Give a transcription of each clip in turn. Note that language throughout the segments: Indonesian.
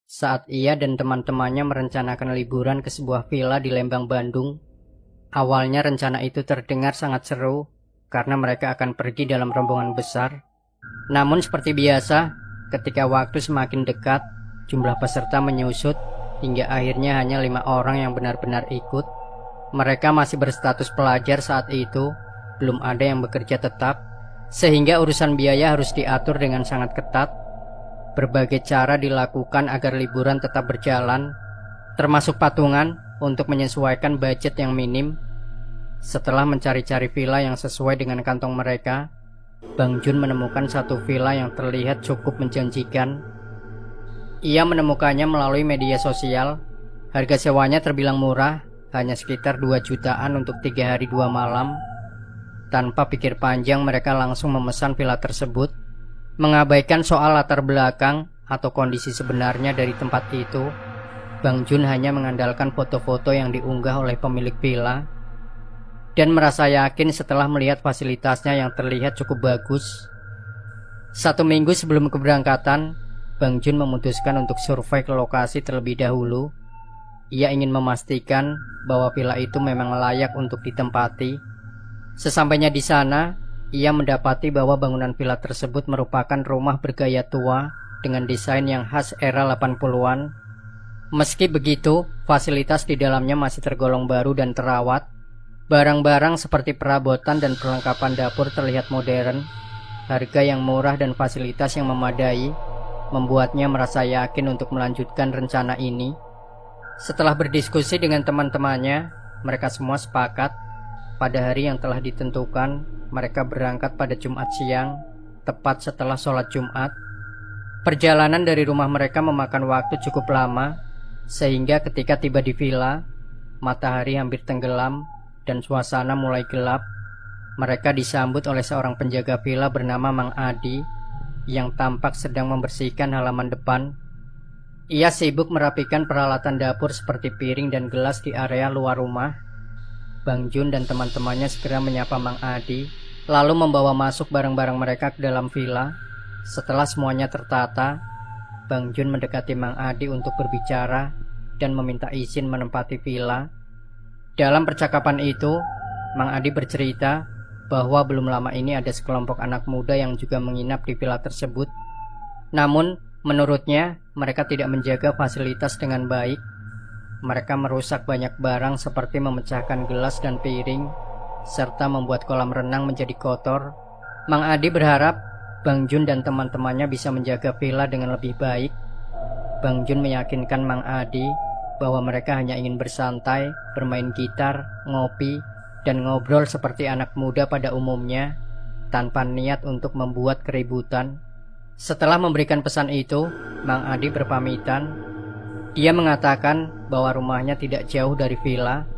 Saat ia dan teman-temannya merencanakan liburan ke sebuah villa di Lembang, Bandung, awalnya rencana itu terdengar sangat seru karena mereka akan pergi dalam rombongan besar. Namun seperti biasa, ketika waktu semakin dekat, jumlah peserta menyusut hingga akhirnya hanya 5 orang yang benar-benar ikut. Mereka masih berstatus pelajar saat itu, belum ada yang bekerja tetap, sehingga urusan biaya harus diatur dengan sangat ketat. Berbagai cara dilakukan agar liburan tetap berjalan, termasuk patungan untuk menyesuaikan budget yang minim. Setelah mencari-cari villa yang sesuai dengan kantong mereka, Bang Jun menemukan satu villa yang terlihat cukup menjanjikan. Ia menemukannya melalui media sosial. Harga sewanya terbilang murah, hanya sekitar 2 jutaan untuk 3 hari 2 malam. Tanpa pikir panjang, mereka langsung memesan villa tersebut. Mengabaikan soal latar belakang atau kondisi sebenarnya dari tempat itu, Bang Jun hanya mengandalkan foto-foto yang diunggah oleh pemilik villa dan merasa yakin setelah melihat fasilitasnya yang terlihat cukup bagus. 1 minggu sebelum keberangkatan, Bang Jun memutuskan untuk survei ke lokasi terlebih dahulu. Ia ingin memastikan bahwa villa itu memang layak untuk ditempati. Sesampainya di sana, ia mendapati bahwa bangunan villa tersebut merupakan rumah bergaya tua dengan desain yang khas era 80-an. Meski begitu, fasilitas di dalamnya masih tergolong baru dan terawat. Barang-barang seperti perabotan dan perlengkapan dapur terlihat modern. Harga yang murah dan fasilitas yang memadai membuatnya merasa yakin untuk melanjutkan rencana ini. Setelah berdiskusi dengan teman-temannya, mereka semua sepakat pada hari yang telah ditentukan. Mereka berangkat pada Jumat siang, tepat setelah sholat Jumat. Perjalanan dari rumah mereka memakan waktu cukup lama, sehingga ketika tiba di villa, matahari hampir tenggelam dan suasana mulai gelap. Mereka disambut oleh seorang penjaga villa bernama Mang Adi, yang tampak sedang membersihkan halaman depan. Ia sibuk merapikan peralatan dapur seperti piring dan gelas di area luar rumah. Bang Jun dan teman-temannya segera menyapa Mang Adi, lalu membawa masuk barang-barang mereka ke dalam villa. Setelah semuanya tertata, Bang Jun mendekati Mang Adi untuk berbicara dan meminta izin menempati villa. Dalam percakapan itu, Mang Adi bercerita bahwa belum lama ini ada sekelompok anak muda yang juga menginap di villa tersebut. Namun, menurutnya, mereka tidak menjaga fasilitas dengan baik. Mereka merusak banyak barang seperti memecahkan gelas dan piring, serta membuat kolam renang menjadi kotor. Mang Adi berharap Bang Jun dan teman-temannya bisa menjaga villa dengan lebih baik. Bang Jun meyakinkan Mang Adi bahwa mereka hanya ingin bersantai, bermain gitar, ngopi, dan ngobrol seperti anak muda pada umumnya, tanpa niat untuk membuat keributan. Setelah memberikan pesan itu, Mang Adi berpamitan. Dia mengatakan bahwa rumahnya tidak jauh dari villa,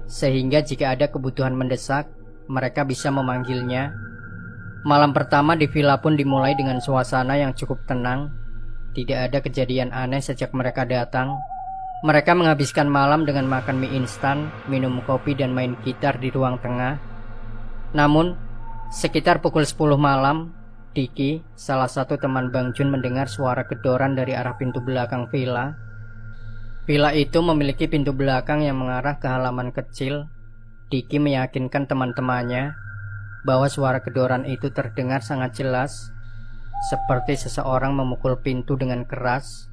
sehingga jika ada kebutuhan mendesak, mereka bisa memanggilnya. Malam pertama di villa pun dimulai dengan suasana yang cukup tenang. Tidak ada kejadian aneh sejak mereka datang. Mereka menghabiskan malam dengan makan mie instan, minum kopi dan main gitar di ruang tengah. Namun, sekitar pukul 10 malam, Diki, salah satu teman Bang Jun, mendengar suara gedoran dari arah pintu belakang villa. Villa itu memiliki pintu belakang yang mengarah ke halaman kecil. Diki meyakinkan teman-temannya bahwa suara gedoran itu terdengar sangat jelas, seperti seseorang memukul pintu dengan keras.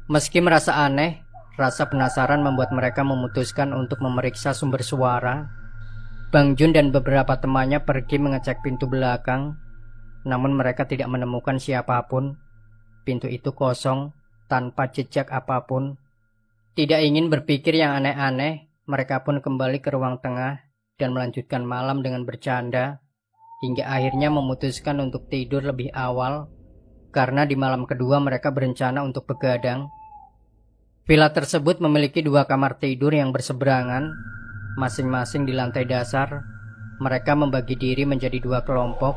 Meski merasa aneh, rasa penasaran membuat mereka memutuskan untuk memeriksa sumber suara. Bang Jun dan beberapa temannya pergi mengecek pintu belakang, namun mereka tidak menemukan siapapun. Pintu itu kosong, tanpa jejak apapun. Tidak ingin berpikir yang aneh-aneh, mereka pun kembali ke ruang tengah dan melanjutkan malam dengan bercanda, hingga akhirnya memutuskan untuk tidur lebih awal, karena di malam kedua mereka berencana untuk begadang. Villa tersebut memiliki 2 kamar tidur yang berseberangan, masing-masing di lantai dasar. Mereka membagi diri menjadi 2 kelompok.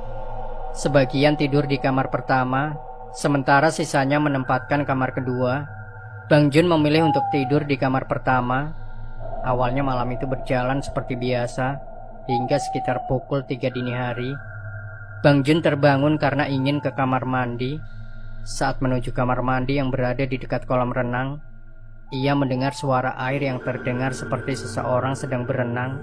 Sebagian tidur di kamar pertama, sementara sisanya menempatkan kamar kedua. Bang Jun memilih untuk tidur di kamar pertama. Awalnya malam itu berjalan seperti biasa, hingga sekitar pukul 3 dini hari. Bang Jun terbangun karena ingin ke kamar mandi. Saat menuju kamar mandi yang berada di dekat kolam renang, ia mendengar suara air yang terdengar seperti seseorang sedang berenang.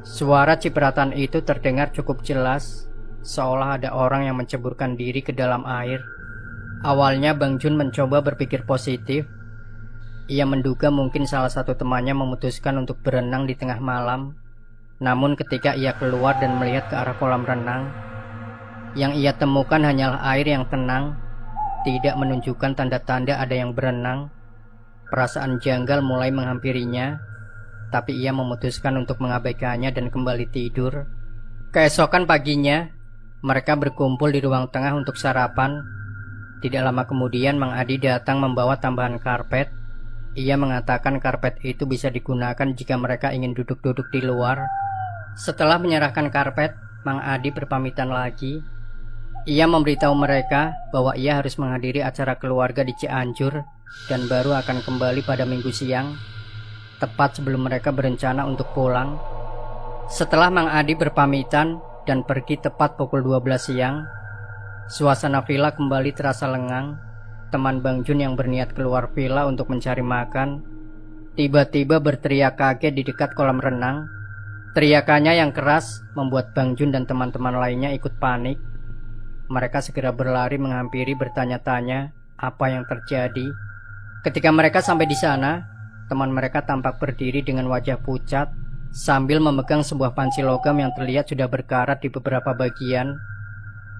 Suara cipratan itu terdengar cukup jelas, seolah ada orang yang menceburkan diri ke dalam air. Awalnya Bang Jun mencoba berpikir positif. Ia menduga mungkin salah satu temannya memutuskan untuk berenang di tengah malam. Namun ketika ia keluar dan melihat ke arah kolam renang, yang ia temukan hanyalah air yang tenang, tidak menunjukkan tanda-tanda ada yang berenang. Perasaan janggal mulai menghampirinya, tapi ia memutuskan untuk mengabaikannya dan kembali tidur. Keesokan paginya, mereka berkumpul di ruang tengah untuk sarapan. Tidak lama kemudian Mang Adi datang membawa tambahan karpet. Ia mengatakan karpet itu bisa digunakan jika mereka ingin duduk-duduk di luar. Setelah menyerahkan karpet, Mang Adi berpamitan lagi. Ia memberitahu mereka bahwa ia harus menghadiri acara keluarga di Cianjur dan baru akan kembali pada Minggu siang, tepat sebelum mereka berencana untuk pulang. Setelah Mang Adi berpamitan dan pergi tepat pukul 12 siang, suasana villa kembali terasa lengang. Teman Bang Jun yang berniat keluar villa untuk mencari makan tiba-tiba berteriak kaget di dekat kolam renang. Teriakannya yang keras membuat Bang Jun dan teman-teman lainnya ikut panik. Mereka segera berlari menghampiri bertanya-tanya apa yang terjadi. Ketika mereka sampai di sana, teman mereka tampak berdiri dengan wajah pucat sambil memegang sebuah panci logam yang terlihat sudah berkarat di beberapa bagian.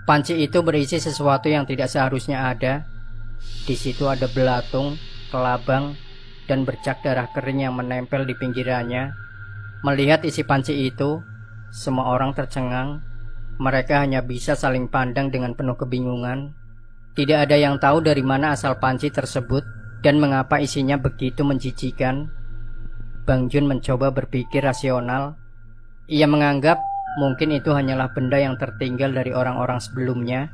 Panci itu berisi sesuatu yang tidak seharusnya ada. Di situ ada belatung, kelabang, dan bercak darah kering yang menempel di pinggirannya. Melihat isi panci itu, semua orang tercengang. Mereka hanya bisa saling pandang dengan penuh kebingungan. Tidak ada yang tahu dari mana asal panci tersebut dan mengapa isinya begitu menjijikan. Bang Jun mencoba berpikir rasional. Ia menganggap mungkin itu hanyalah benda yang tertinggal dari orang-orang sebelumnya.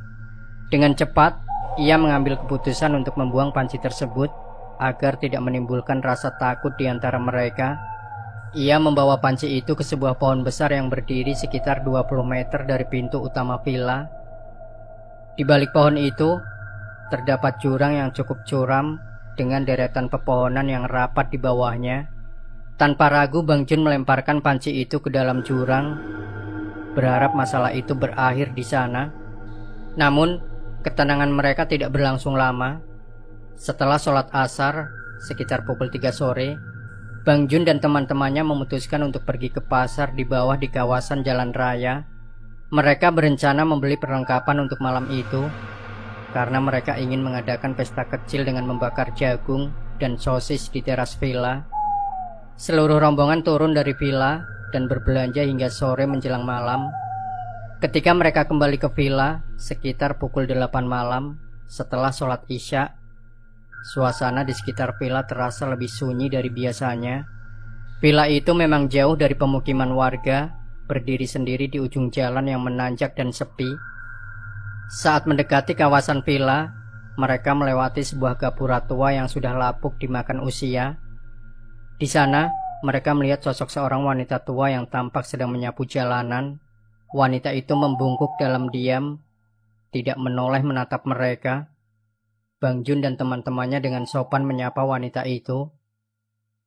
Dengan cepat, ia mengambil keputusan untuk membuang panci tersebut agar tidak menimbulkan rasa takut di antara mereka. Ia membawa panci itu ke sebuah pohon besar yang berdiri sekitar 20 meter dari pintu utama villa. Di balik pohon itu, terdapat jurang yang cukup curam dengan deretan pepohonan yang rapat di bawahnya. Tanpa ragu Bang Jun melemparkan panci itu ke dalam jurang, berharap masalah itu berakhir di sana. Namun, ketenangan mereka tidak berlangsung lama. Setelah sholat asar, sekitar pukul 3 sore, Bang Jun dan teman-temannya memutuskan untuk pergi ke pasar di bawah di kawasan jalan raya. Mereka berencana membeli perlengkapan untuk malam itu, karena mereka ingin mengadakan pesta kecil dengan membakar jagung dan sosis di teras villa. Seluruh rombongan turun dari villa dan berbelanja hingga sore menjelang malam. Ketika mereka kembali ke villa sekitar pukul 8 malam setelah sholat isya, suasana di sekitar villa terasa lebih sunyi dari biasanya. Villa itu memang jauh dari pemukiman warga, berdiri sendiri di ujung jalan yang menanjak dan sepi. Saat mendekati kawasan villa, mereka melewati sebuah gapura tua yang sudah lapuk dimakan usia. Di sana, mereka melihat sosok seorang wanita tua yang tampak sedang menyapu jalanan. Wanita itu membungkuk dalam diam, tidak menoleh menatap mereka. Bang Jun dan teman-temannya dengan sopan menyapa wanita itu.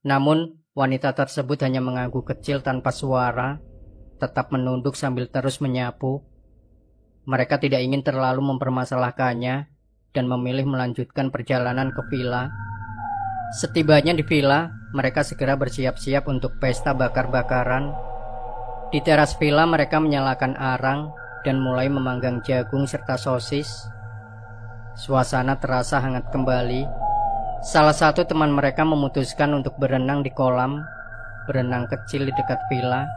Namun, wanita tersebut hanya mengangguk kecil tanpa suara, tetap menunduk sambil terus menyapu. Mereka tidak ingin terlalu mempermasalahkannya dan memilih melanjutkan perjalanan ke villa. Setibanya di villa, mereka segera bersiap-siap untuk pesta bakar-bakaran. Di teras villa mereka menyalakan arang dan mulai memanggang jagung serta sosis. Suasana terasa hangat kembali. Salah satu teman mereka memutuskan untuk berenang di kolam berenang kecil di dekat villa.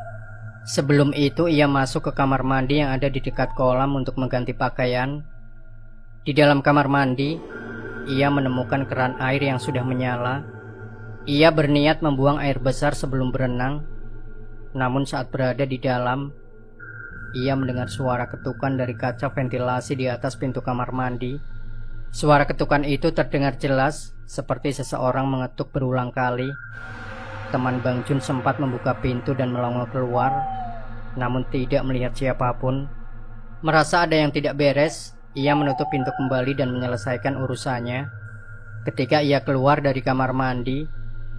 Sebelum itu ia masuk ke kamar mandi yang ada di dekat kolam untuk mengganti pakaian. Di dalam kamar mandi, ia menemukan keran air yang sudah menyala. Ia berniat membuang air besar sebelum berenang. Namun saat berada di dalam, ia mendengar suara ketukan dari kaca ventilasi di atas pintu kamar mandi. Suara ketukan itu terdengar jelas, seperti seseorang mengetuk berulang kali. Teman Bang Jun sempat membuka pintu dan melongok keluar, namun tidak melihat siapapun. Merasa ada yang tidak beres, Ia menutup pintu kembali dan menyelesaikan urusannya. Ketika ia keluar dari kamar mandi,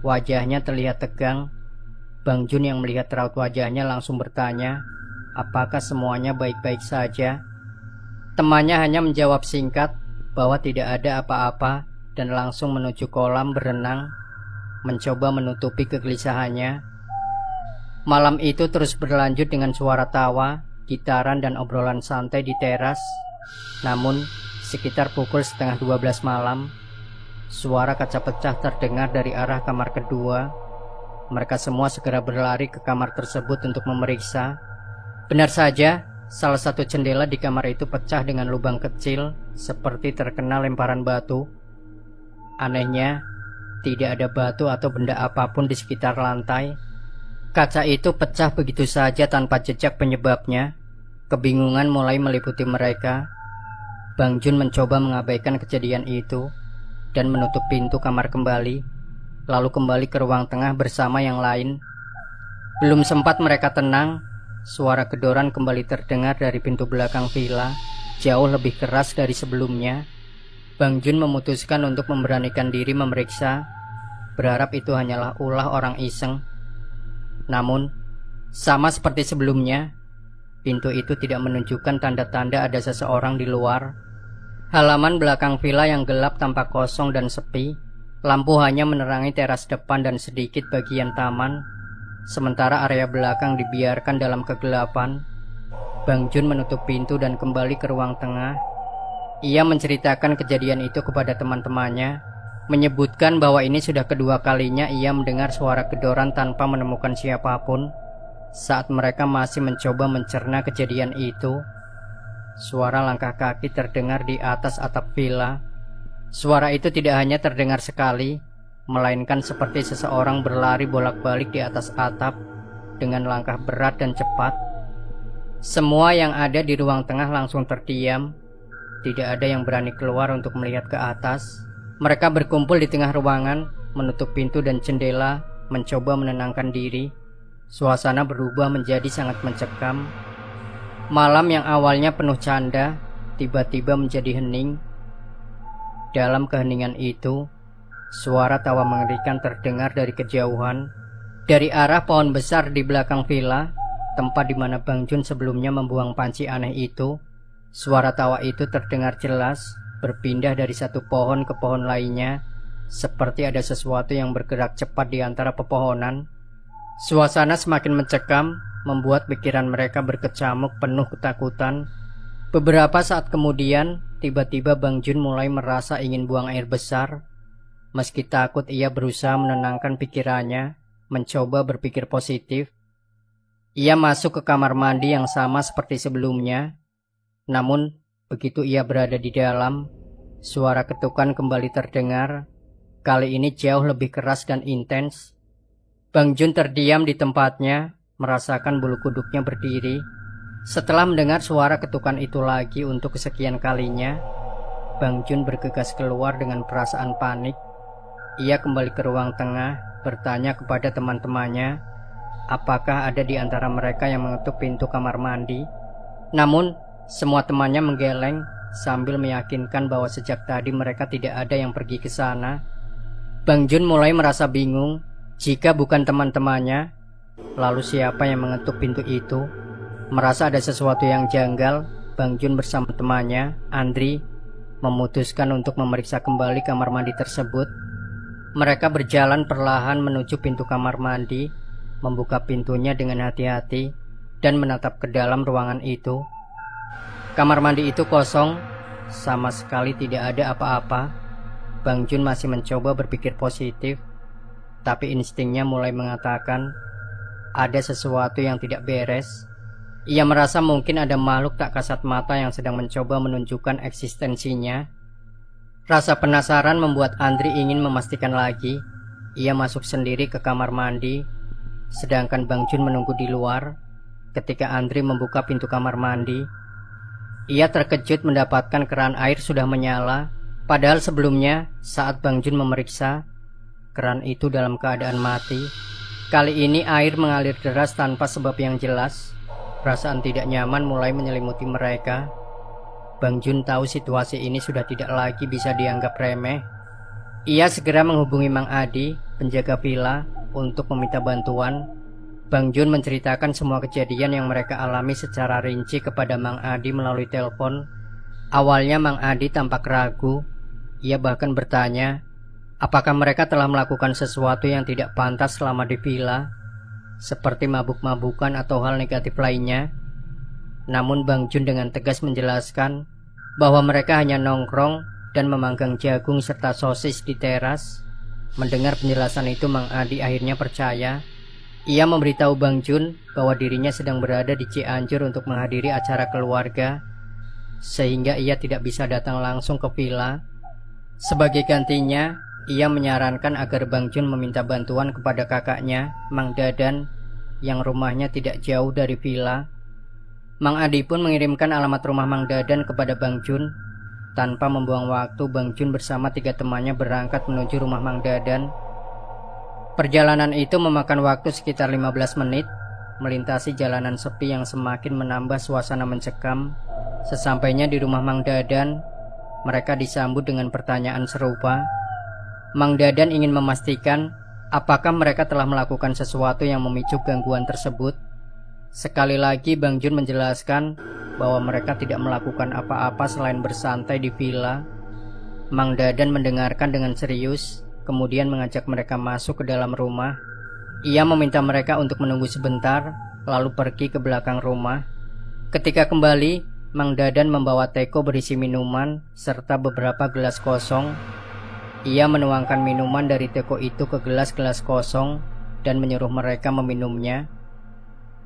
wajahnya terlihat tegang. Bang Jun yang melihat raut wajahnya langsung bertanya, apakah semuanya baik-baik saja? Temannya hanya menjawab singkat bahwa tidak ada apa-apa dan langsung menuju kolam berenang, mencoba menutupi kegelisahannya. Malam itu terus berlanjut dengan suara tawa, gitaran dan obrolan santai di teras. Namun, sekitar pukul setengah 12 malam, suara kaca pecah terdengar dari arah kamar kedua. Mereka semua segera berlari ke kamar tersebut untuk memeriksa. Benar saja, salah satu jendela di kamar itu pecah dengan lubang kecil, seperti terkena lemparan batu. Anehnya, tidak ada batu atau benda apapun di sekitar lantai. Kaca itu pecah begitu saja tanpa jejak penyebabnya. Kebingungan mulai meliputi mereka. Bang Jun mencoba mengabaikan kejadian itu dan menutup pintu kamar kembali, lalu kembali ke ruang tengah bersama yang lain. Belum sempat mereka tenang, suara gedoran kembali terdengar dari pintu belakang villa, jauh lebih keras dari sebelumnya. Bang Jun memutuskan untuk memberanikan diri memeriksa, berharap itu hanyalah ulah orang iseng. Namun, sama seperti sebelumnya, pintu itu tidak menunjukkan tanda-tanda ada seseorang di luar. Halaman belakang villa yang gelap tampak kosong dan sepi. Lampu hanya menerangi teras depan dan sedikit bagian taman, sementara area belakang dibiarkan dalam kegelapan. Bang Jun menutup pintu dan kembali ke ruang tengah. Ia menceritakan kejadian itu kepada teman-temannya, menyebutkan bahwa ini sudah kedua kalinya ia mendengar suara gedoran tanpa menemukan siapapun. Saat mereka masih mencoba mencerna kejadian itu, suara langkah kaki terdengar di atas atap villa. Suara itu tidak hanya terdengar sekali, melainkan seperti seseorang berlari bolak-balik di atas atap dengan langkah berat dan cepat. Semua yang ada di ruang tengah langsung terdiam. Tidak ada yang berani keluar untuk melihat ke atas. Mereka berkumpul di tengah ruangan, menutup pintu dan jendela, mencoba menenangkan diri. Suasana berubah menjadi sangat mencekam. Malam yang awalnya penuh canda, tiba-tiba menjadi hening. Dalam keheningan itu, suara tawa mengerikan terdengar dari kejauhan. Dari arah pohon besar di belakang villa, tempat di mana Bang Jun sebelumnya membuang panci aneh itu, suara tawa itu terdengar jelas, berpindah dari satu pohon ke pohon lainnya, seperti ada sesuatu yang bergerak cepat di antara pepohonan. Suasana semakin mencekam, membuat pikiran mereka berkecamuk penuh ketakutan. Beberapa saat kemudian, tiba-tiba Bang Jun mulai merasa ingin buang air besar. Meski takut, ia berusaha menenangkan pikirannya, mencoba berpikir positif. Ia masuk ke kamar mandi yang sama seperti sebelumnya. Namun, begitu ia berada di dalam, suara ketukan kembali terdengar. Kali ini jauh lebih keras dan intens. Bang Jun terdiam di tempatnya, merasakan bulu kuduknya berdiri. Setelah mendengar suara ketukan itu lagi untuk kesekian kalinya, Bang Jun bergegas keluar dengan perasaan panik. Ia kembali ke ruang tengah, bertanya kepada teman-temannya, apakah ada di antara mereka yang mengetuk pintu kamar mandi. Namun, semua temannya menggeleng sambil meyakinkan bahwa sejak tadi mereka tidak ada yang pergi ke sana. Bang Jun mulai merasa bingung. Jika bukan teman-temannya, lalu siapa yang mengetuk pintu itu? Merasa ada sesuatu yang janggal, Bang Jun bersama temannya, Andri, memutuskan untuk memeriksa kembali kamar mandi tersebut. Mereka berjalan perlahan menuju pintu kamar mandi, membuka pintunya dengan hati-hati, dan menatap ke dalam ruangan itu. Kamar mandi itu kosong, sama sekali tidak ada apa-apa. Bang Jun masih mencoba berpikir positif, tapi instingnya mulai mengatakan ada sesuatu yang tidak beres. Ia merasa mungkin ada makhluk tak kasat mata yang sedang mencoba menunjukkan eksistensinya. Rasa penasaran membuat Andri ingin memastikan lagi. Ia masuk sendiri ke kamar mandi, sedangkan Bang Jun menunggu di luar. Ketika Andri membuka pintu kamar mandi, ia terkejut mendapatkan keran air sudah menyala. Padahal sebelumnya, saat Bang Jun memeriksa, keran itu dalam keadaan mati. Kali ini air mengalir deras tanpa sebab yang jelas. Perasaan tidak nyaman mulai menyelimuti mereka. Bang Jun tahu situasi ini sudah tidak lagi bisa dianggap remeh. Ia segera menghubungi Mang Adi, penjaga villa, untuk meminta bantuan. Bang Jun menceritakan semua kejadian yang mereka alami secara rinci kepada Mang Adi melalui telepon. Awalnya Mang Adi tampak ragu. Ia bahkan bertanya, apakah mereka telah melakukan sesuatu yang tidak pantas selama di villa, seperti mabuk-mabukan atau hal negatif lainnya. Namun Bang Jun dengan tegas menjelaskan bahwa mereka hanya nongkrong dan memanggang jagung serta sosis di teras. Mendengar penjelasan itu, Mang Adi akhirnya percaya. Ia memberitahu Bang Jun bahwa dirinya sedang berada di Cianjur untuk menghadiri acara keluarga, sehingga ia tidak bisa datang langsung ke villa. Sebagai gantinya, ia menyarankan agar Bang Jun meminta bantuan kepada kakaknya, Mang Dadan, yang rumahnya tidak jauh dari villa. Mang Adi pun mengirimkan alamat rumah Mang Dadan kepada Bang Jun. Tanpa membuang waktu, Bang Jun bersama 3 temannya berangkat menuju rumah Mang Dadan. Perjalanan itu memakan waktu sekitar 15 menit, melintasi jalanan sepi yang semakin menambah suasana mencekam. Sesampainya di rumah Mang Dadan, mereka disambut dengan pertanyaan serupa. Mang Dadan ingin memastikan apakah mereka telah melakukan sesuatu yang memicu gangguan tersebut. Sekali lagi Bang Jun menjelaskan bahwa mereka tidak melakukan apa-apa selain bersantai di villa. Mang Dadan mendengarkan dengan serius, kemudian mengajak mereka masuk ke dalam rumah. Ia meminta mereka untuk menunggu sebentar, lalu pergi ke belakang rumah. Ketika kembali, Mang Dadan membawa teko berisi minuman serta beberapa gelas kosong. Ia menuangkan minuman dari teko itu ke gelas-gelas kosong dan menyuruh mereka meminumnya.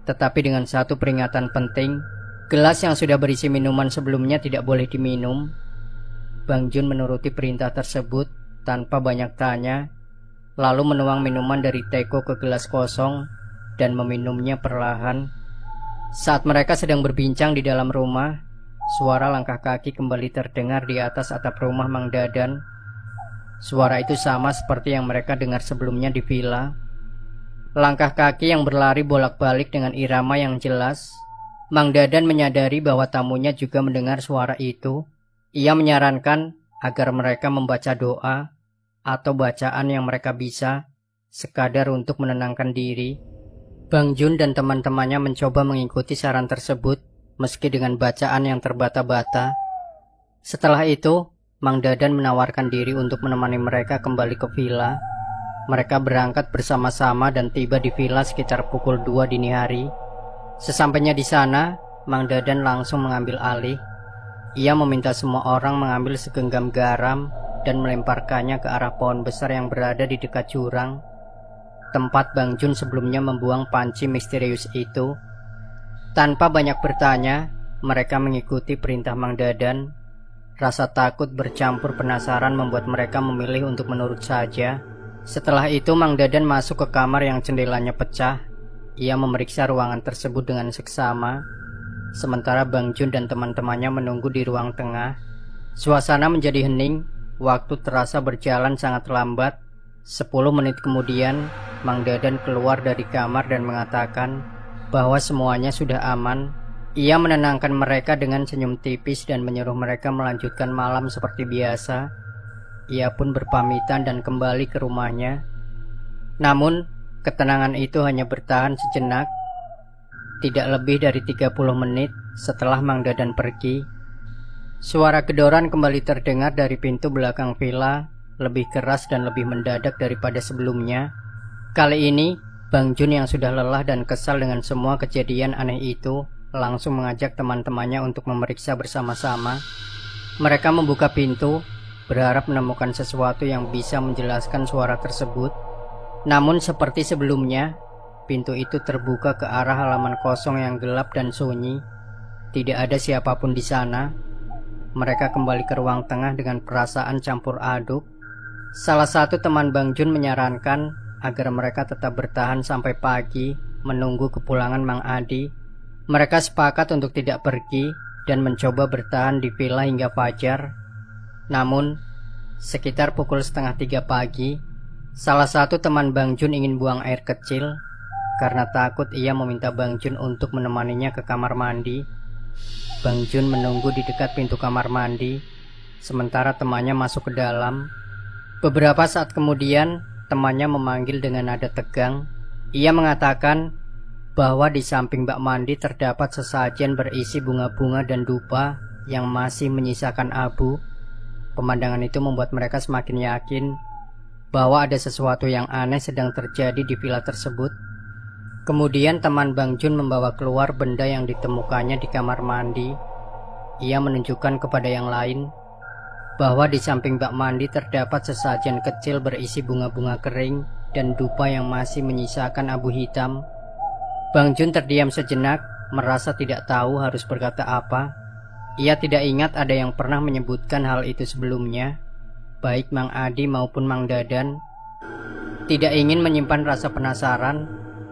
Tetapi dengan satu peringatan penting, gelas yang sudah berisi minuman sebelumnya tidak boleh diminum. Bang Jun menuruti perintah tersebut tanpa banyak tanya, lalu menuang minuman dari teko ke gelas kosong dan meminumnya perlahan. Saat mereka sedang berbincang di dalam rumah, suara langkah kaki kembali terdengar di atas atap rumah Mang Dadan. Suara itu sama seperti yang mereka dengar sebelumnya di villa. Langkah kaki yang berlari bolak-balik dengan irama yang jelas. Mang Dadan menyadari bahwa tamunya juga mendengar suara itu. Ia menyarankan agar mereka membaca doa atau bacaan yang mereka bisa, sekadar untuk menenangkan diri. Bang Jun dan teman-temannya mencoba mengikuti saran tersebut, meski dengan bacaan yang terbata-bata. Setelah itu, Mang Dadan menawarkan diri untuk menemani mereka kembali ke villa. Mereka berangkat bersama-sama dan tiba di villa sekitar pukul 2 dini hari. Sesampainya di sana, Mang Dadan langsung mengambil alih. Ia meminta semua orang mengambil segenggam garam dan melemparkannya ke arah pohon besar yang berada di dekat jurang, tempat Bang Jun sebelumnya membuang panci misterius itu. Tanpa banyak bertanya, mereka mengikuti perintah Mang Dadan. Rasa takut bercampur penasaran membuat mereka memilih untuk menurut saja. Setelah itu Mang Dadan masuk ke kamar yang jendelanya pecah. Ia memeriksa ruangan tersebut dengan seksama, sementara Bang Jun dan teman-temannya menunggu di ruang tengah. Suasana menjadi hening. Waktu terasa berjalan sangat lambat. 10 menit kemudian, Mang Dadan keluar dari kamar dan mengatakan bahwa semuanya sudah aman. Ia menenangkan mereka dengan senyum tipis dan menyuruh mereka melanjutkan malam seperti biasa. Ia pun berpamitan dan kembali ke rumahnya. Namun, ketenangan itu hanya bertahan sejenak. Tidak lebih dari 30 menit setelah Mang Dadan pergi, suara gedoran kembali terdengar dari pintu belakang villa, lebih keras dan lebih mendadak daripada sebelumnya. Kali ini, Bang Jun yang sudah lelah dan kesal dengan semua kejadian aneh itu, langsung mengajak teman-temannya untuk memeriksa bersama-sama. Mereka membuka pintu, berharap menemukan sesuatu yang bisa menjelaskan suara tersebut. Namun seperti sebelumnya, pintu itu terbuka ke arah halaman kosong yang gelap dan sunyi. Tidak ada siapapun di sana. Mereka kembali ke ruang tengah dengan perasaan campur aduk. Salah satu teman Bang Jun menyarankan agar mereka tetap bertahan sampai pagi, menunggu kepulangan Mang Adi. Mereka sepakat untuk tidak pergi dan mencoba bertahan di villa hingga fajar. Namun, sekitar pukul 2:30 pagi, salah satu teman Bang Jun ingin buang air kecil. Karena takut, ia meminta Bang Jun untuk menemaninya ke kamar mandi. Bang Jun menunggu di dekat pintu kamar mandi, sementara temannya masuk ke dalam. Beberapa saat kemudian, temannya memanggil dengan nada tegang. Ia mengatakan bahwa di samping bak mandi terdapat sesajen berisi bunga-bunga dan dupa yang masih menyisakan abu. Pemandangan itu membuat mereka semakin yakin bahwa ada sesuatu yang aneh sedang terjadi di villa tersebut. Kemudian teman Bang Jun membawa keluar benda yang ditemukannya di kamar mandi. Ia menunjukkan kepada yang lain bahwa di samping bak mandi terdapat sesajen kecil berisi bunga-bunga kering dan dupa yang masih menyisakan abu hitam. Bang Jun terdiam sejenak, merasa tidak tahu harus berkata apa. Ia tidak ingat ada yang pernah menyebutkan hal itu sebelumnya, baik Mang Adi maupun Mang Dadan. Tidak ingin menyimpan rasa penasaran,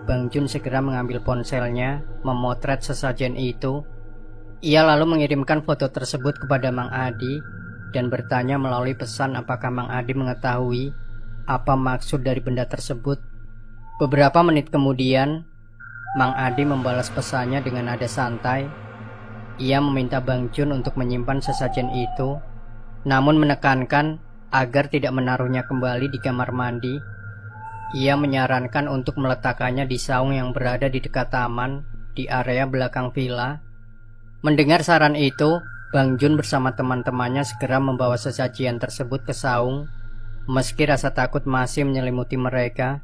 Bang Jun segera mengambil ponselnya, memotret sesajen itu. Ia lalu mengirimkan foto tersebut kepada Mang Adi dan bertanya melalui pesan apakah Mang Adi mengetahui apa maksud dari benda tersebut. Beberapa menit kemudian, Mang Adi membalas pesannya dengan nada santai. Ia meminta Bang Jun untuk menyimpan sesajen itu, namun menekankan agar tidak menaruhnya kembali di kamar mandi. Ia menyarankan untuk meletakkannya di saung yang berada di dekat taman di area belakang villa. Mendengar saran itu, Bang Jun bersama teman-temannya segera membawa sesajian tersebut ke saung. Meski rasa takut masih menyelimuti mereka,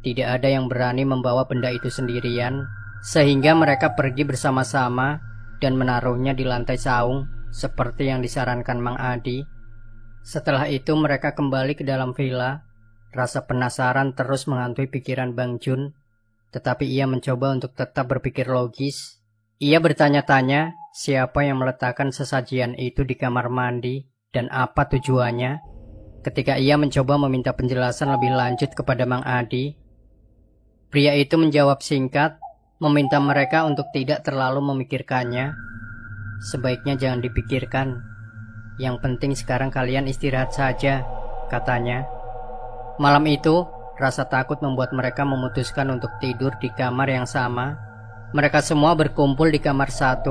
tidak ada yang berani membawa benda itu sendirian, sehingga mereka pergi bersama-sama dan menaruhnya di lantai saung seperti yang disarankan Mang Adi. Setelah itu mereka kembali ke dalam villa. Rasa penasaran terus menghantui pikiran Bang Jun, tetapi ia mencoba untuk tetap berpikir logis. Ia bertanya-tanya siapa yang meletakkan sesajian itu di kamar mandi dan apa tujuannya. Ketika ia mencoba meminta penjelasan lebih lanjut kepada Mang Adi, pria itu menjawab singkat, meminta mereka untuk tidak terlalu memikirkannya. Sebaiknya jangan dipikirkan. Yang penting sekarang kalian istirahat saja, katanya. Malam itu, rasa takut membuat mereka memutuskan untuk tidur di kamar yang sama. Mereka semua berkumpul di kamar 1,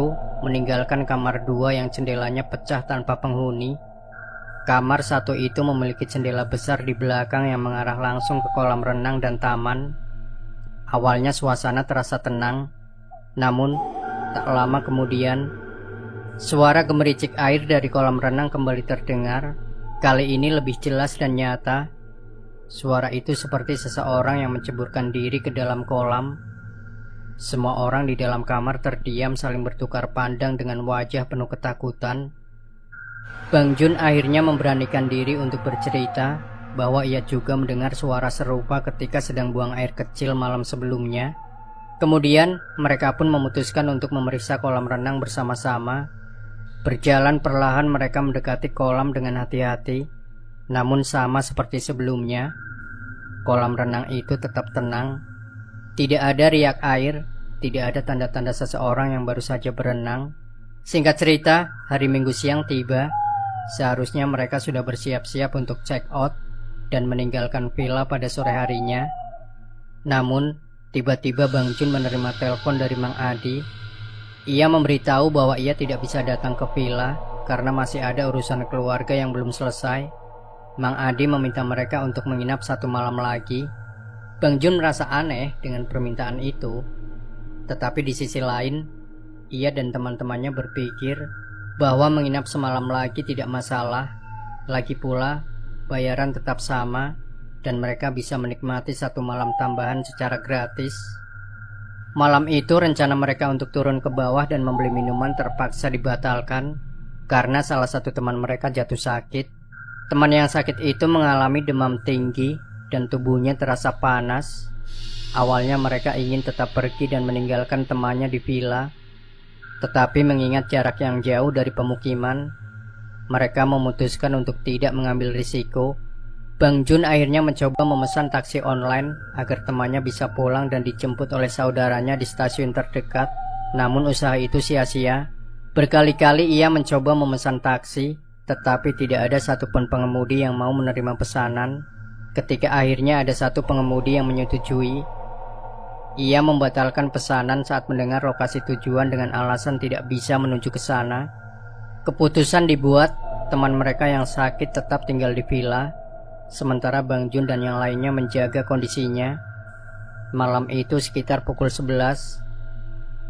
meninggalkan kamar 2 yang jendelanya pecah tanpa penghuni. Kamar 1 itu memiliki jendela besar di belakang yang mengarah langsung ke kolam renang dan taman. Awalnya suasana terasa tenang, namun tak lama kemudian suara gemericik air dari kolam renang kembali terdengar. Kali ini lebih jelas dan nyata. Suara itu seperti seseorang yang menceburkan diri ke dalam kolam. Semua orang di dalam kamar terdiam saling bertukar pandang dengan wajah penuh ketakutan. Bang Jun akhirnya memberanikan diri untuk bercerita bahwa ia juga mendengar suara serupa ketika sedang buang air kecil malam sebelumnya. Kemudian mereka pun memutuskan untuk memeriksa kolam renang bersama-sama. Berjalan perlahan mereka mendekati kolam dengan hati-hati. Namun sama seperti sebelumnya, kolam renang itu tetap tenang. Tidak ada riak air, tidak ada tanda-tanda seseorang yang baru saja berenang. Singkat cerita, hari Minggu siang tiba. Seharusnya mereka sudah bersiap-siap untuk check out dan meninggalkan villa pada sore harinya. Namun, tiba-tiba Bang Jun menerima telepon dari Mang Adi. Ia memberitahu bahwa ia tidak bisa datang ke villa karena masih ada urusan keluarga yang belum selesai. Mang Adi meminta mereka untuk menginap 1 malam lagi. Bang Jun merasa aneh dengan permintaan itu, tetapi di sisi lain, ia dan teman-temannya berpikir bahwa menginap semalam lagi tidak masalah. Lagi pula, bayaran tetap sama dan mereka bisa menikmati 1 malam tambahan secara gratis. Malam itu rencana mereka untuk turun ke bawah dan membeli minuman terpaksa dibatalkan karena salah satu teman mereka jatuh sakit. Teman yang sakit itu mengalami demam tinggi dan tubuhnya terasa panas. Awalnya mereka ingin tetap pergi dan meninggalkan temannya di villa, tetapi mengingat jarak yang jauh dari pemukiman, mereka memutuskan untuk tidak mengambil risiko. Bang Jun akhirnya mencoba memesan taksi online agar temannya bisa pulang dan dijemput oleh saudaranya di stasiun terdekat. Namun usaha itu sia-sia. Berkali-kali ia mencoba memesan taksi, tetapi tidak ada satupun pengemudi yang mau menerima pesanan. Ketika akhirnya ada satu pengemudi yang menyetujui, Ia membatalkan pesanan saat mendengar lokasi tujuan dengan alasan tidak bisa menuju ke sana. Keputusan dibuat, teman mereka yang sakit tetap tinggal di villa, sementara Bang Jun dan yang lainnya menjaga kondisinya. Malam itu sekitar pukul 11,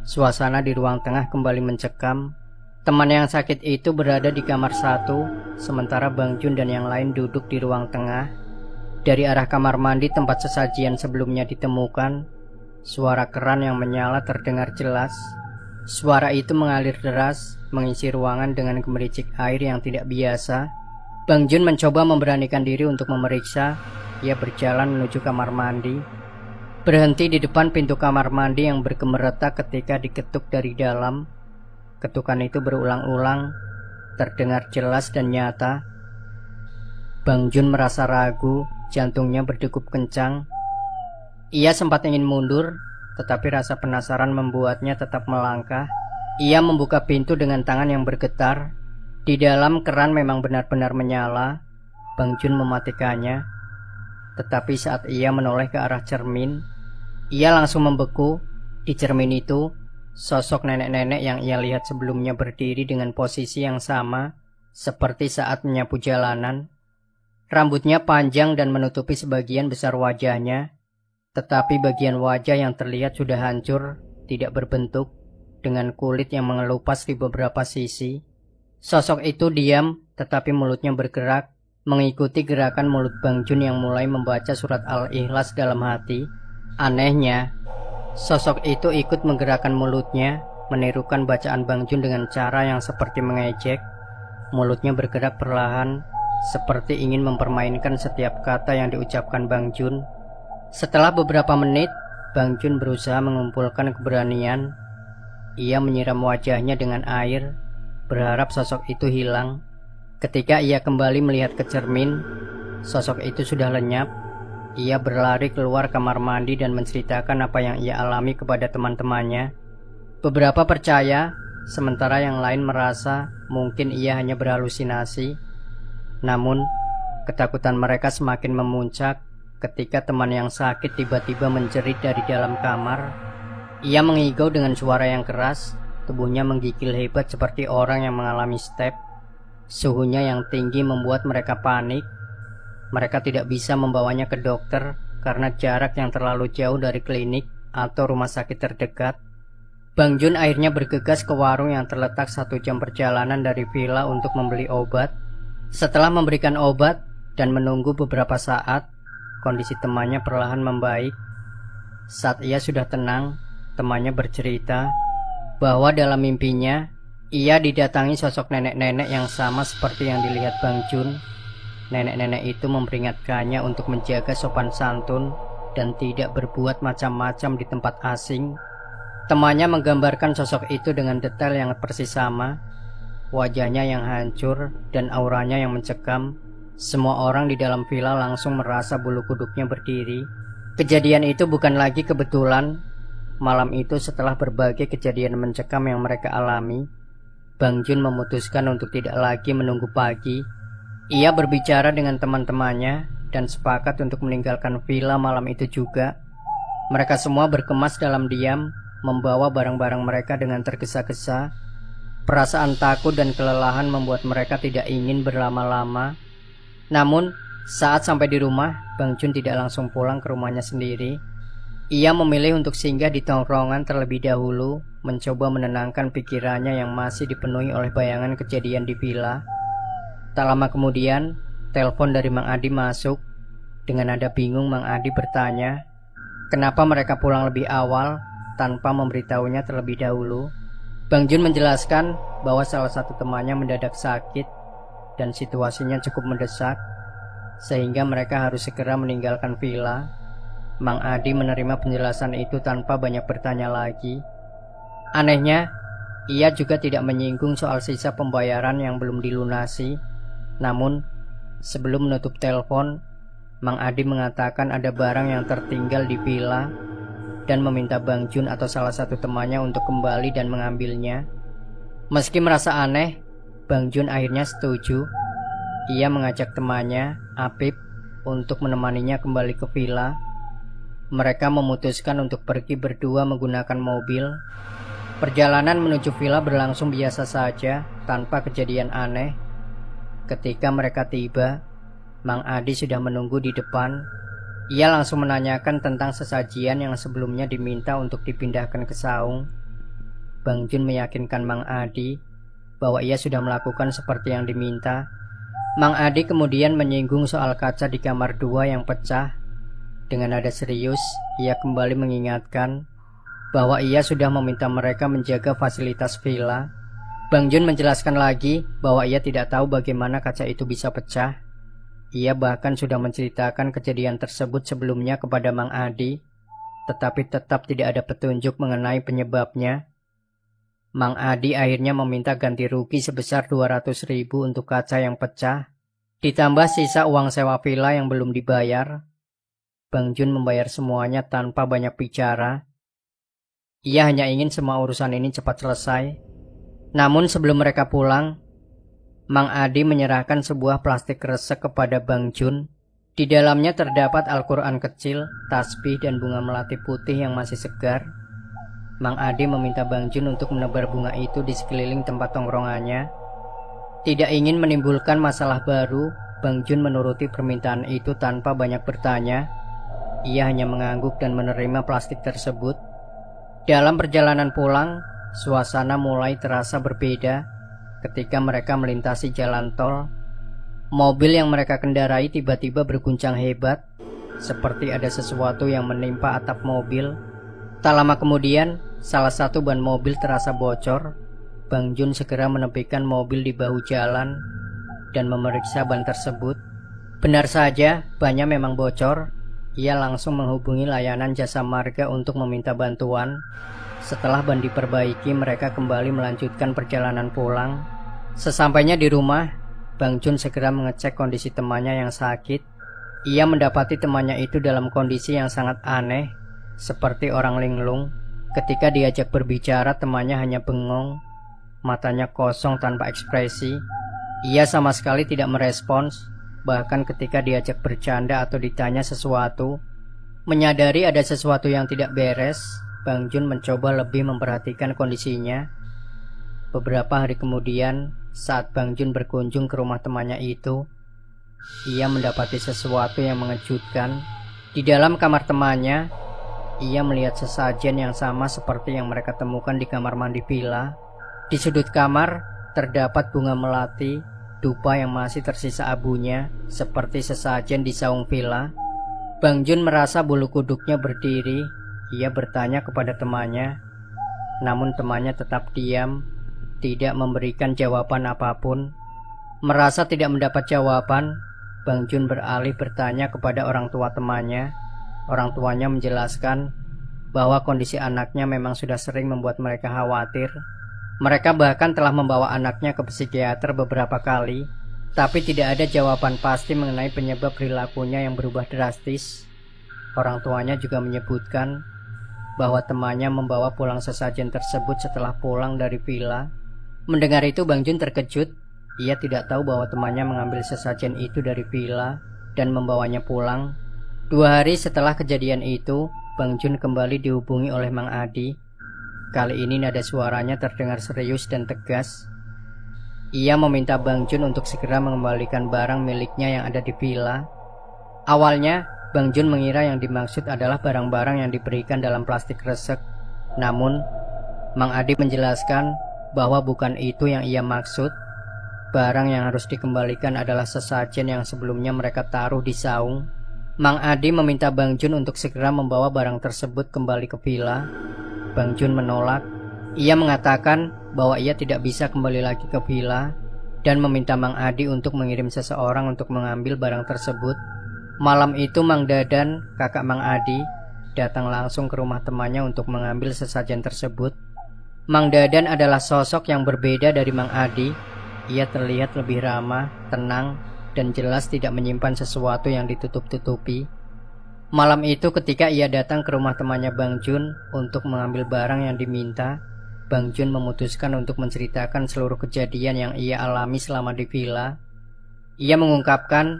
suasana di ruang tengah kembali mencekam. Teman yang sakit itu berada di kamar 1, sementara Bang Jun dan yang lain duduk di ruang tengah. Dari arah kamar mandi tempat sesajian sebelumnya ditemukan, suara keran yang menyala terdengar jelas. Suara itu mengalir deras, mengisi ruangan dengan gemericik air yang tidak biasa. Bang Jun mencoba memberanikan diri untuk memeriksa. Ia berjalan menuju kamar mandi, berhenti di depan pintu kamar mandi yang bergemeretak ketika diketuk dari dalam. Ketukan itu berulang-ulang, terdengar jelas dan nyata. Bang Jun merasa ragu, jantungnya berdegup kencang. Ia sempat ingin mundur, tetapi rasa penasaran membuatnya tetap melangkah. Ia membuka pintu dengan tangan yang bergetar. Di dalam keran memang benar-benar menyala. Bang Jun mematikannya. Tetapi saat ia menoleh ke arah cermin, ia langsung membeku. Di cermin itu, sosok nenek-nenek yang ia lihat sebelumnya berdiri dengan posisi yang sama seperti saat menyapu jalanan. Rambutnya panjang dan menutupi sebagian besar wajahnya, tetapi bagian wajah yang terlihat sudah hancur, tidak berbentuk, dengan kulit yang mengelupas di beberapa sisi. Sosok itu diam, tetapi mulutnya bergerak, mengikuti gerakan mulut Bang Jun yang mulai membaca surat Al-Ikhlas dalam hati. Anehnya, sosok itu ikut menggerakkan mulutnya, menirukan bacaan Bang Jun dengan cara yang seperti mengejek. Mulutnya bergerak perlahan, seperti ingin mempermainkan setiap kata yang diucapkan Bang Jun. Setelah beberapa menit, Bang Jun berusaha mengumpulkan keberanian. Ia menyiram wajahnya dengan air, berharap sosok itu hilang. Ketika ia kembali melihat ke cermin, sosok itu sudah lenyap. Ia berlari keluar kamar mandi dan menceritakan apa yang ia alami kepada teman-temannya. Beberapa percaya, sementara yang lain merasa mungkin ia hanya berhalusinasi. Namun, ketakutan mereka semakin memuncak ketika teman yang sakit tiba-tiba menjerit dari dalam kamar. Ia mengigau dengan suara yang keras, tubuhnya menggigil hebat seperti orang yang mengalami step. Suhunya yang tinggi membuat mereka panik. Mereka tidak bisa membawanya ke dokter karena jarak yang terlalu jauh dari klinik atau rumah sakit terdekat. Bang Jun akhirnya bergegas ke warung yang terletak 1 jam perjalanan dari villa untuk membeli obat. Setelah memberikan obat dan menunggu beberapa saat, kondisi temannya perlahan membaik. Saat ia sudah tenang, temannya bercerita bahwa dalam mimpinya ia didatangi sosok nenek-nenek yang sama seperti yang dilihat Bang Jun. Nenek-nenek itu memperingatkannya untuk menjaga sopan santun dan tidak berbuat macam-macam di tempat asing. Temannya menggambarkan sosok itu dengan detail yang persis sama. Wajahnya yang hancur dan auranya yang mencekam. Semua orang di dalam villa langsung merasa bulu kuduknya berdiri. Kejadian itu bukan lagi kebetulan. Malam itu setelah berbagai kejadian mencekam yang mereka alami, Bang Jun memutuskan untuk tidak lagi menunggu pagi. Ia berbicara dengan teman-temannya dan sepakat untuk meninggalkan villa malam itu juga. Mereka semua berkemas dalam diam, membawa barang-barang mereka dengan tergesa-gesa. Perasaan takut dan kelelahan membuat mereka tidak ingin berlama-lama. Namun, saat sampai di rumah, Bang Jun tidak langsung pulang ke rumahnya sendiri. Ia memilih untuk singgah di tongkrongan terlebih dahulu, mencoba menenangkan pikirannya yang masih dipenuhi oleh bayangan kejadian di villa. Tak lama kemudian, telepon dari Mang Adi masuk. Dengan nada bingung, Mang Adi bertanya, kenapa mereka pulang lebih awal tanpa memberitahunya terlebih dahulu. Bang Jun menjelaskan bahwa salah satu temannya mendadak sakit dan situasinya cukup mendesak, sehingga mereka harus segera meninggalkan villa. Mang Adi menerima penjelasan itu tanpa banyak bertanya lagi. Anehnya, ia juga tidak menyinggung soal sisa pembayaran yang belum dilunasi. Namun, sebelum menutup telepon, Mang Adi mengatakan ada barang yang tertinggal di villa dan meminta Bang Jun atau salah satu temannya untuk kembali dan mengambilnya. Meski merasa aneh, Bang Jun akhirnya setuju. Ia mengajak temannya, Apip, untuk menemaninya kembali ke villa. Mereka memutuskan untuk pergi berdua menggunakan mobil. Perjalanan menuju villa berlangsung biasa saja, tanpa kejadian aneh. Ketika mereka tiba, Mang Adi sudah menunggu di depan. Ia langsung menanyakan tentang sesajian yang sebelumnya diminta untuk dipindahkan ke saung. Bang Jun meyakinkan Mang Adi bahwa ia sudah melakukan seperti yang diminta. Mang Adi kemudian menyinggung soal kaca di kamar 2 yang pecah. Dengan nada serius, ia kembali mengingatkan bahwa ia sudah meminta mereka menjaga fasilitas villa. Bang Jun menjelaskan lagi bahwa ia tidak tahu bagaimana kaca itu bisa pecah. Ia bahkan sudah menceritakan kejadian tersebut sebelumnya kepada Mang Adi, tetapi tetap tidak ada petunjuk mengenai penyebabnya. Mang Adi akhirnya meminta ganti rugi sebesar 200.000 untuk kaca yang pecah, ditambah sisa uang sewa villa yang belum dibayar. Bang Jun membayar semuanya tanpa banyak bicara. Ia hanya ingin semua urusan ini cepat selesai. Namun sebelum mereka pulang, Mang Adi menyerahkan sebuah plastik kresek kepada Bang Jun. Di dalamnya terdapat Al-Quran kecil, tasbih dan bunga melati putih yang masih segar. Mang Adi meminta Bang Jun untuk menebar bunga itu di sekeliling tempat tongkrongannya. Tidak ingin menimbulkan masalah baru, Bang Jun menuruti permintaan itu tanpa banyak bertanya. Ia hanya mengangguk dan menerima plastik tersebut. Dalam perjalanan pulang, suasana mulai terasa berbeda ketika mereka melintasi jalan tol. Mobil yang mereka kendarai tiba-tiba berguncang hebat, seperti ada sesuatu yang menimpa atap mobil. Tak lama kemudian, salah satu ban mobil terasa bocor. Bang Jun segera menepikan mobil di bahu jalan dan memeriksa ban tersebut. Benar saja, bannya memang bocor. Ia langsung menghubungi layanan jasa marga untuk meminta bantuan. Setelah ban diperbaiki, mereka kembali melanjutkan perjalanan pulang. Sesampainya di rumah, Bang Jun segera mengecek kondisi temannya yang sakit. Ia mendapati temannya itu dalam kondisi yang sangat aneh, seperti orang linglung. Ketika diajak berbicara, temannya hanya bengong, matanya kosong tanpa ekspresi. Ia sama sekali tidak merespons. Bahkan ketika diajak bercanda atau ditanya sesuatu, menyadari ada sesuatu yang tidak beres, Bang Jun mencoba lebih memperhatikan kondisinya. Beberapa hari kemudian, saat Bang Jun berkunjung ke rumah temannya itu, ia mendapati sesuatu yang mengejutkan. Di dalam kamar temannya, ia melihat sesajen yang sama seperti yang mereka temukan di kamar mandi villa. Di sudut kamar, terdapat bunga melati dupa yang masih tersisa abunya, seperti sesajen di saung villa. Bang Jun merasa bulu kuduknya berdiri. Ia bertanya kepada temannya, namun temannya tetap diam, tidak memberikan jawaban apapun. Merasa tidak mendapat jawaban, Bang Jun beralih bertanya kepada orang tua temannya. Orang tuanya menjelaskan bahwa kondisi anaknya memang sudah sering membuat mereka khawatir. Mereka bahkan telah membawa anaknya ke psikiater beberapa kali, tapi tidak ada jawaban pasti mengenai penyebab perilakunya yang berubah drastis. Orang tuanya juga menyebutkan bahwa temannya membawa pulang sesajen tersebut setelah pulang dari villa. Mendengar itu, Bang Jun terkejut. Ia tidak tahu bahwa temannya mengambil sesajen itu dari villa dan membawanya pulang. 2 hari setelah kejadian itu, Bang Jun kembali dihubungi oleh Mang Adi. Kali ini nada suaranya terdengar serius dan tegas. Ia meminta Bang Jun untuk segera mengembalikan barang miliknya yang ada di villa. Awalnya, Bang Jun mengira yang dimaksud adalah barang-barang yang diberikan dalam plastik kresek. Namun, Mang Adi menjelaskan bahwa bukan itu yang ia maksud. Barang yang harus dikembalikan adalah sesajen yang sebelumnya mereka taruh di saung. Mang Adi meminta Bang Jun untuk segera membawa barang tersebut kembali ke villa. Bang Jun menolak. Ia mengatakan bahwa ia tidak bisa kembali lagi ke villa dan meminta Mang Adi untuk mengirim seseorang untuk mengambil barang tersebut. Malam itu Mang Dadan, kakak Mang Adi, datang langsung ke rumah temannya untuk mengambil sesajen tersebut. Mang Dadan adalah sosok yang berbeda dari Mang Adi. Ia terlihat lebih ramah, tenang, dan jelas tidak menyimpan sesuatu yang ditutup-tutupi. Malam itu ketika ia datang ke rumah temannya Bang Jun untuk mengambil barang yang diminta, Bang Jun memutuskan untuk menceritakan seluruh kejadian yang ia alami selama di villa. Ia mengungkapkan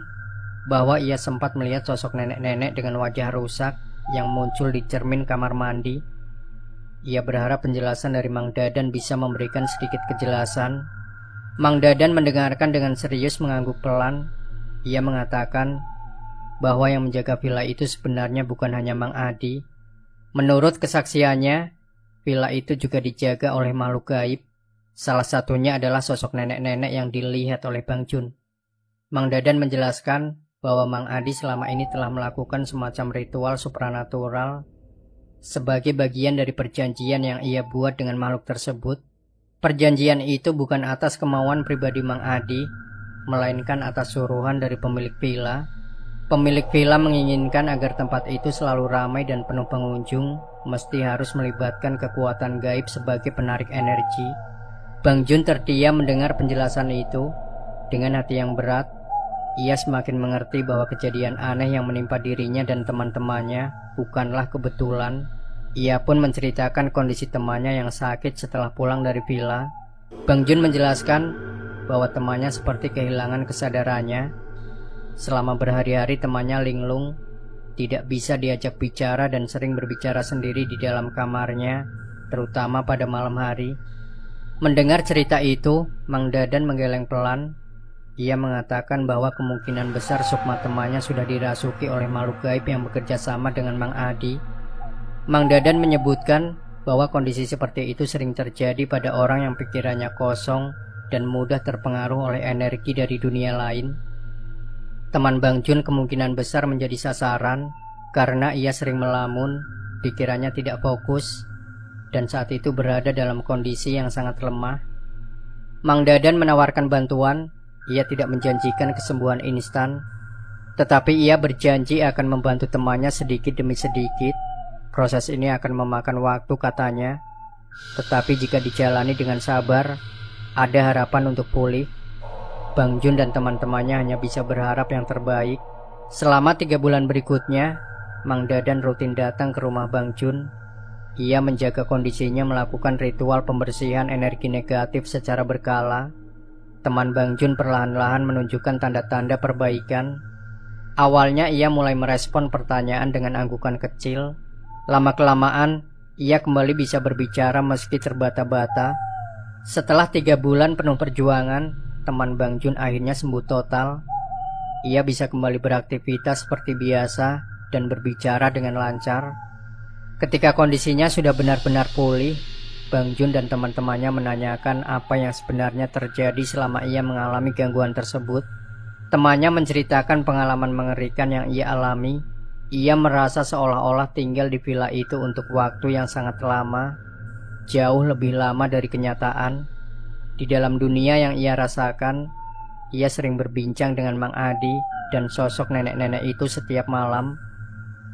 bahwa ia sempat melihat sosok nenek-nenek dengan wajah rusak yang muncul di cermin kamar mandi. Ia berharap penjelasan dari Mang Dadan bisa memberikan sedikit kejelasan. Mang Dadan mendengarkan dengan serius mengangguk pelan. Ia mengatakan bahwa yang menjaga villa itu sebenarnya bukan hanya Mang Adi. Menurut kesaksiannya, villa itu juga dijaga oleh makhluk gaib. Salah satunya adalah sosok nenek-nenek yang dilihat oleh Bang Jun. Mang Dadan menjelaskan bahwa Mang Adi selama ini telah melakukan semacam ritual supranatural sebagai bagian dari perjanjian yang ia buat dengan makhluk tersebut. Perjanjian itu bukan atas kemauan pribadi Mang Adi, melainkan atas suruhan dari pemilik villa. Pemilik villa menginginkan agar tempat itu selalu ramai dan penuh pengunjung, mesti harus melibatkan kekuatan gaib sebagai penarik energi. Bang Jun terdiam mendengar penjelasan itu. Dengan hati yang berat, ia semakin mengerti bahwa kejadian aneh yang menimpa dirinya dan teman-temannya bukanlah kebetulan. Ia pun menceritakan kondisi temannya yang sakit setelah pulang dari villa. Bang Jun menjelaskan bahwa temannya seperti kehilangan kesadarannya. Selama berhari-hari temannya linglung, tidak bisa diajak bicara dan sering berbicara sendiri di dalam kamarnya, terutama pada malam hari. Mendengar cerita itu, Mang Dadan menggeleng pelan. Ia mengatakan bahwa kemungkinan besar sukma temannya sudah dirasuki oleh makhluk gaib yang bekerja sama dengan Mang Adi. Mang Dadan menyebutkan bahwa kondisi seperti itu sering terjadi pada orang yang pikirannya kosong dan mudah terpengaruh oleh energi dari dunia lain. Teman Bang Jun kemungkinan besar menjadi sasaran karena ia sering melamun, pikirannya tidak fokus, dan saat itu berada dalam kondisi yang sangat lemah. Mang Dadan menawarkan bantuan. Ia tidak menjanjikan kesembuhan instan, tetapi ia berjanji akan membantu temannya sedikit demi sedikit. Proses ini akan memakan waktu katanya, tetapi jika dijalani dengan sabar, ada harapan untuk pulih. Bang Jun dan teman-temannya hanya bisa berharap yang terbaik. Selama 3 bulan berikutnya, Mang Dadan rutin datang ke rumah Bang Jun. Ia menjaga kondisinya melakukan ritual pembersihan energi negatif secara berkala. Teman Bang Jun perlahan-lahan menunjukkan tanda-tanda perbaikan. Awalnya ia mulai merespon pertanyaan dengan anggukan kecil. Lama-kelamaan, ia kembali bisa berbicara meski terbata-bata. Setelah 3 bulan penuh perjuangan, teman Bang Jun akhirnya sembuh total. Ia bisa kembali beraktivitas seperti biasa dan berbicara dengan lancar. Ketika kondisinya sudah benar-benar pulih, Bang Jun dan teman-temannya menanyakan apa yang sebenarnya terjadi selama ia mengalami gangguan tersebut. Temannya menceritakan pengalaman mengerikan yang ia alami. Ia merasa seolah-olah tinggal di villa itu untuk waktu yang sangat lama, jauh lebih lama dari kenyataan. Di dalam dunia yang ia rasakan, ia sering berbincang dengan Mang Adi dan sosok nenek-nenek itu setiap malam.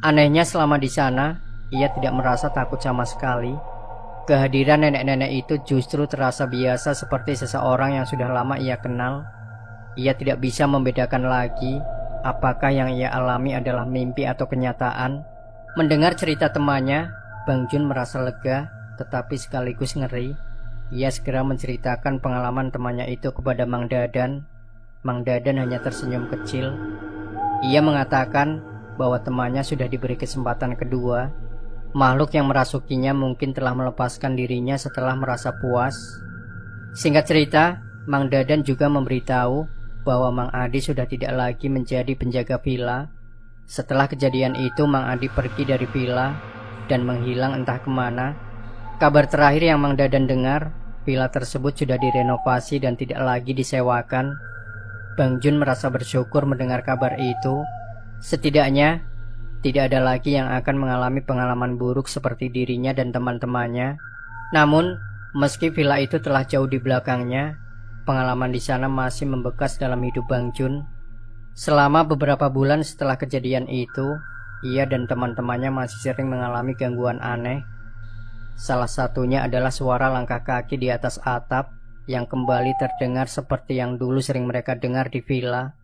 Anehnya selama di sana, ia tidak merasa takut sama sekali. Kehadiran nenek-nenek itu justru terasa biasa seperti seseorang yang sudah lama ia kenal. Ia tidak bisa membedakan lagi apakah yang ia alami adalah mimpi atau kenyataan. Mendengar cerita temannya, Bang Jun merasa lega tetapi sekaligus ngeri. Ia segera menceritakan pengalaman temannya itu kepada Mang Dadan. Mang Dadan hanya tersenyum kecil. Ia mengatakan bahwa temannya sudah diberi kesempatan kedua. Makhluk yang merasukinya mungkin telah melepaskan dirinya setelah merasa puas. Singkat cerita, Mang Dadan juga memberitahu bahwa Mang Adi sudah tidak lagi menjadi penjaga villa. Setelah kejadian itu, Mang Adi pergi dari villa dan menghilang entah kemana. Kabar terakhir yang Mang Dadan dengar, villa tersebut sudah direnovasi dan tidak lagi disewakan. Bang Jun merasa bersyukur mendengar kabar itu. Setidaknya tidak ada lagi yang akan mengalami pengalaman buruk seperti dirinya dan teman-temannya. Namun, meski villa itu telah jauh di belakangnya, pengalaman di sana masih membekas dalam hidup Bang Jun. Selama beberapa bulan setelah kejadian itu, ia dan teman-temannya masih sering mengalami gangguan aneh. Salah satunya adalah suara langkah kaki di atas atap yang kembali terdengar seperti yang dulu sering mereka dengar di villa.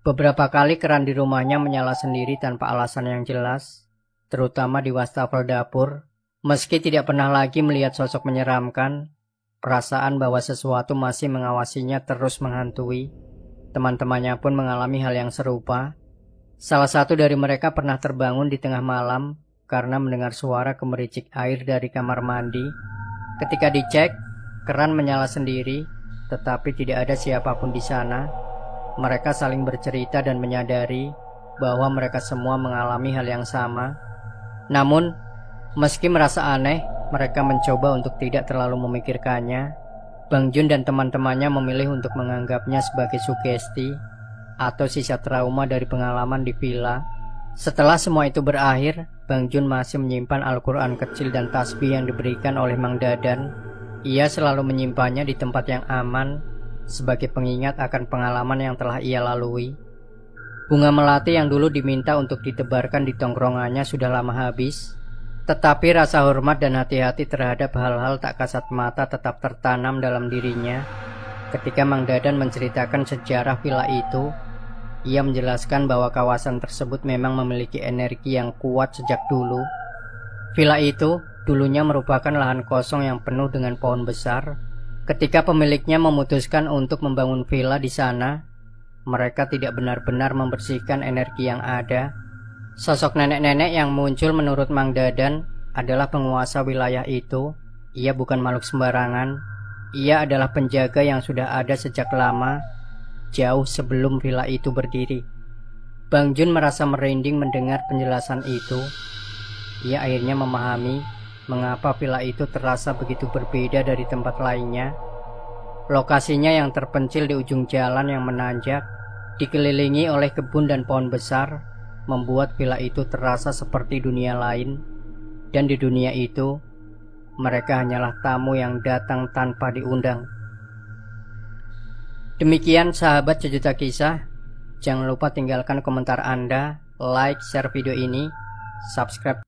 Beberapa kali keran di rumahnya menyala sendiri tanpa alasan yang jelas, terutama di wastafel dapur. Meski tidak pernah lagi melihat sosok menyeramkan, perasaan bahwa sesuatu masih mengawasinya terus menghantui. Teman-temannya pun mengalami hal yang serupa. Salah satu dari mereka pernah terbangun di tengah malam karena mendengar suara gemericik air dari kamar mandi. Ketika dicek, keran menyala sendiri, tetapi tidak ada siapapun di sana. Mereka saling bercerita dan menyadari bahwa mereka semua mengalami hal yang sama. Namun, meski merasa aneh, mereka mencoba untuk tidak terlalu memikirkannya. Bang Jun dan teman-temannya memilih untuk menganggapnya sebagai sugesti atau sisa trauma dari pengalaman di villa. Setelah semua itu berakhir, Bang Jun masih menyimpan Al-Quran kecil dan tasbih yang diberikan oleh Mang Dadan. Ia selalu menyimpannya di tempat yang aman sebagai pengingat akan pengalaman yang telah ia lalui. Bunga melati yang dulu diminta untuk ditebarkan di tongkrongannya sudah lama habis, tetapi rasa hormat dan hati-hati terhadap hal-hal tak kasat mata tetap tertanam dalam dirinya. Ketika Mang Dadan menceritakan sejarah villa itu, ia menjelaskan bahwa kawasan tersebut memang memiliki energi yang kuat sejak dulu. Villa itu dulunya merupakan lahan kosong yang penuh dengan pohon besar. Ketika pemiliknya memutuskan untuk membangun villa di sana, mereka tidak benar-benar membersihkan energi yang ada. Sosok nenek-nenek yang muncul menurut Mang Dadan adalah penguasa wilayah itu. Ia bukan makhluk sembarangan. Ia adalah penjaga yang sudah ada sejak lama, jauh sebelum villa itu berdiri. Bang Jun merasa merinding mendengar penjelasan itu. Ia akhirnya memahami mengapa villa itu terasa begitu berbeda dari tempat lainnya. Lokasinya yang terpencil di ujung jalan yang menanjak, dikelilingi oleh kebun dan pohon besar, membuat villa itu terasa seperti dunia lain. Dan di dunia itu, mereka hanyalah tamu yang datang tanpa diundang. Demikian sahabat sejuta kisah. Jangan lupa tinggalkan komentar Anda, like, share video ini, subscribe